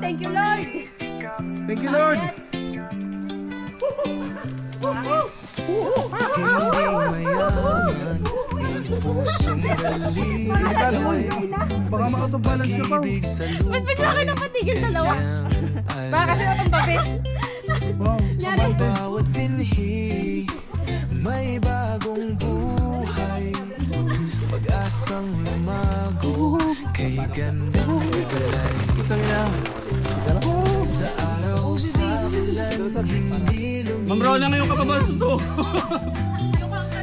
thank you Lord. Thank you Lord. Hindi mayaman, pusong dalisay. Baka ma-auto-balance ka pa. Ba't bigla ka napatigil dalawa? Baka kasi natumbabi. Sa bawat binhi, may bagong buhay. Pag-asang lumago, kay gandang kagalay. Sa araw sa ulan, hindi lumilis. Ma'am Rona ngayon ka pa ba suso?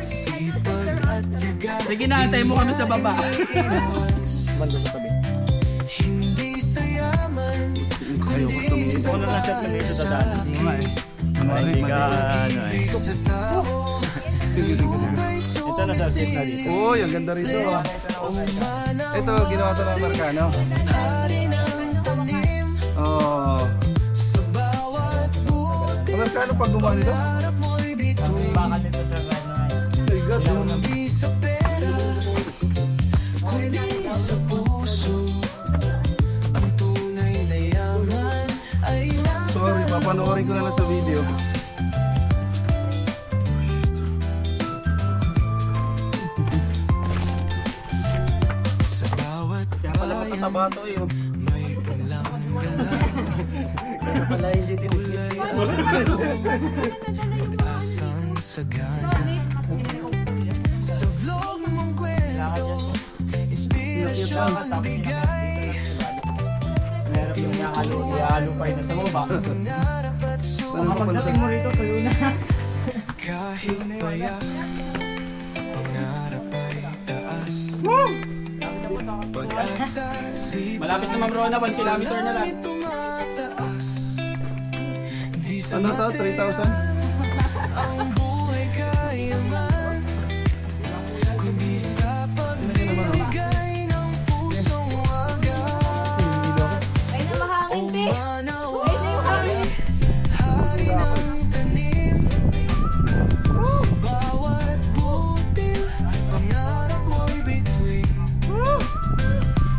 Sipag at yaga, Sige na, antay mo kami sa baba. hindi sa yaman, kundi sa malasakit. Hindi ka, ano eh. Sa tao, sa lupa'y sumisilip. Uy, ang ganda rito. Ito, ginawa ito ng Amerikano. Hari ng tanim, Oh. sa bawat buti. Amerikano pag gumawa nito? Harap mo'y bituin. Ay, God. Hindi sa pera, kundi sa puso. Ang tunay na yaman ay nasa Sorry, papanoorin ko na lang sa video. sa bawat bayan. Tabato eh. May pulang Kaya pala hindi kulay at pag-asang sagana. Sa vlog mong kwento, inspirasyon bigay. Meron yung ihalo pa yun sa baba. Pangarap at Pagdating mo rito, tuyo na. kahit payak, pangarap ay taas. Pag-asa at sipag, Malapit na Ma'am Rona, 1 kilometer na lang. tumataas. Di sa Ano to? 3,000? ang buhay kayaman, kundi sa pagbibigay ng pusong wagas. Ay na mahangin O te. manawari, hari ng tanim, sa bawat butil, pangarap mo'y bituin.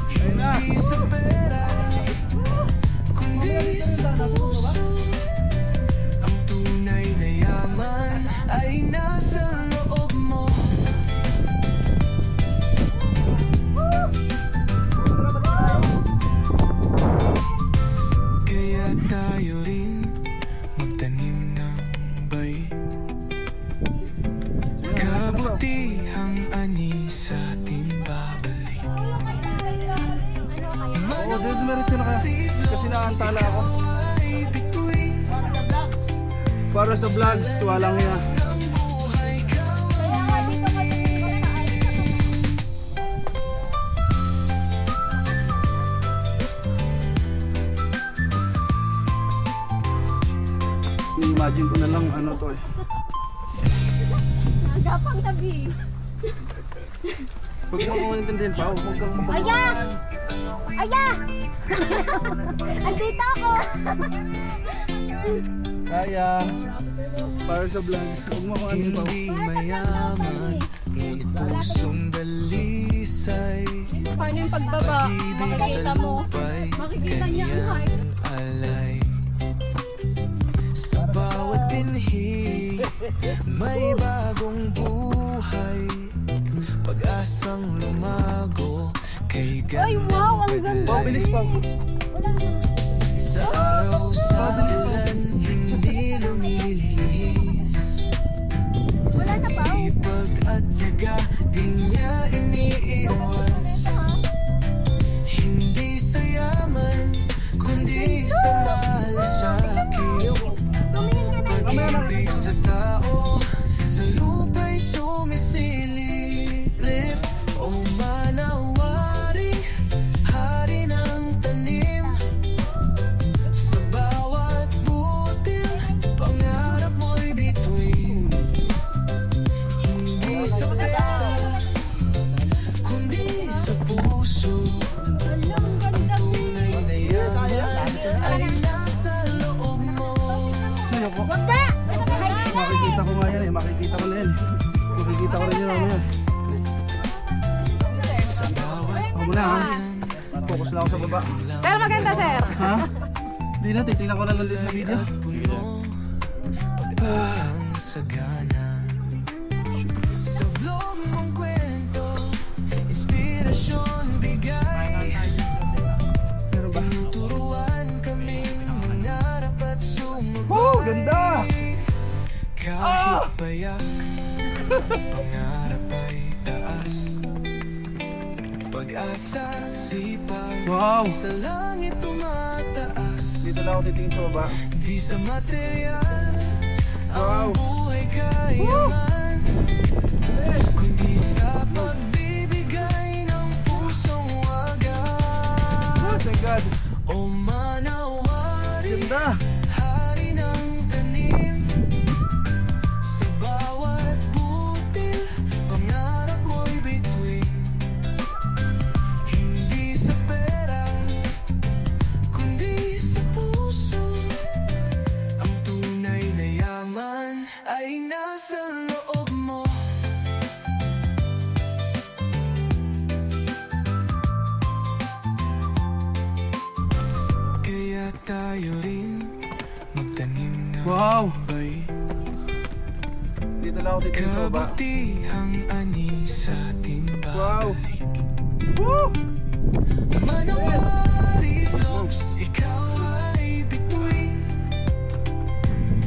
Hindi sa pera, kundi sa puso. Ang tunay na yaman ay nasa loob mo. Kaya tayo rin magtanim ng bay. Kabutihang ani sa atin babalik. Oo, dito meron siya na kaya. Kasi naantala ako. Ay bituin Para sa vlogs, walang yan. ng buhay Ni-imagine ko na lang ano to eh. Gapang tabi. Huwag mo kong intindihin pa, huwag kang mapapagod. Aya! Aya! Andito ako! Kaya, para sa vlogs, huwag mo kong ano pa. hindi mayaman, ngunit pusong dalisay. Paano yung pagbaba? Pag-ibig sa Makikita mo. lupa'y Makikita niya ang heart. kanyang alay. Sa bawat binhi, may bagong buhay. Pag-asang lumago, kay Ay, wow! Ang gandang ganda! Oh, bilis pa. Wala na. sa araw sa ulan, hindi lumilihis. Wala na ba? Sipag at yaga, di niya iniiwas. Hindi sa yaman, kundi sa malasakit. Tumingin ka na. Pag-ibig sa tao, sa lupa'y sumisilip. O manawari, hari ng tanim, sa bawat butil, pangarap mo'y bituin. Hindi sa pera, kundi sa puso. Wala, ang ganda. Tunay na yaman ay nasa loob mo. Ayoko. Wag ka! Makikita ko nga yan eh, makikita ko na yan. Makikita ko rin yun mamaya. Sa bawat Ako muna ha. Focus na ako sa baba. Pero maganda, sir. Ha? Hindi na, titignan ko na lang din sa video. at puno, pag-asang sagana. Sa vlog mong kwento, inspirasyon bigay. Meron ba? Tinuturuan kaming mangarap at sumabay. Oh, ganda! Kahit payak, pangarap ay taas. Pag-asa at sipag, Wow! sa langit tumataas. Dito lang ako titingin sa baba. Di sa material, Wow! ang buhay kayaman, kundi sa pagbibigay ng pusong Oh wagas. my God! O manawari, Ganda! hari ng tanim. Sa bawat butil, pangarap mo'y bituin. Hindi sa pera, kundi sa puso. Ang tunay na yaman ay nasa loob mo. Kaya tayo rin magtanim ng Wow! bay. Dito lang ako titingin sa baba. Kabutihang ani sa atin Wow! babalik. Woo! Manawari vlogs, ikaw ay bituin.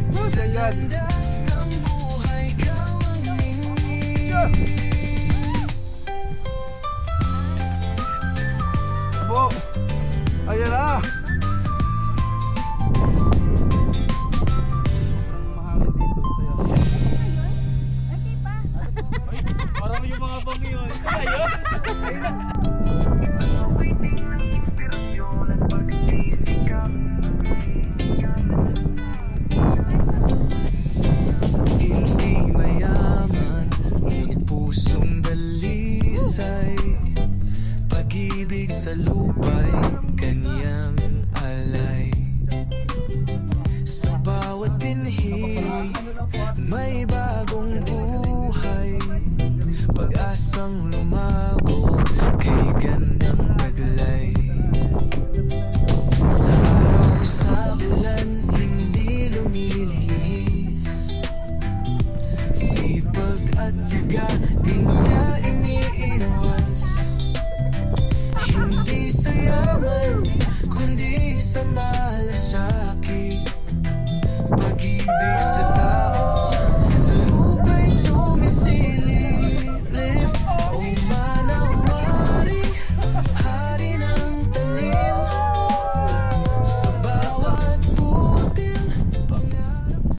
Oh Sa my God! landas ng buhay, ikaw ang ningning. Yeah! Abo! Ayan na! Sobrang mahangin dito. Kaya... Okay pa. Parang yung mga bami yun. Ayun. Isa ay ng inspirasyon at pagsisikap. Hindi mayaman, ngunit pusong dalisay. Pag-ibig sa lupa'y kanyang alay. Sa bawat binhi, may bagong buhay. Pag-asang lumago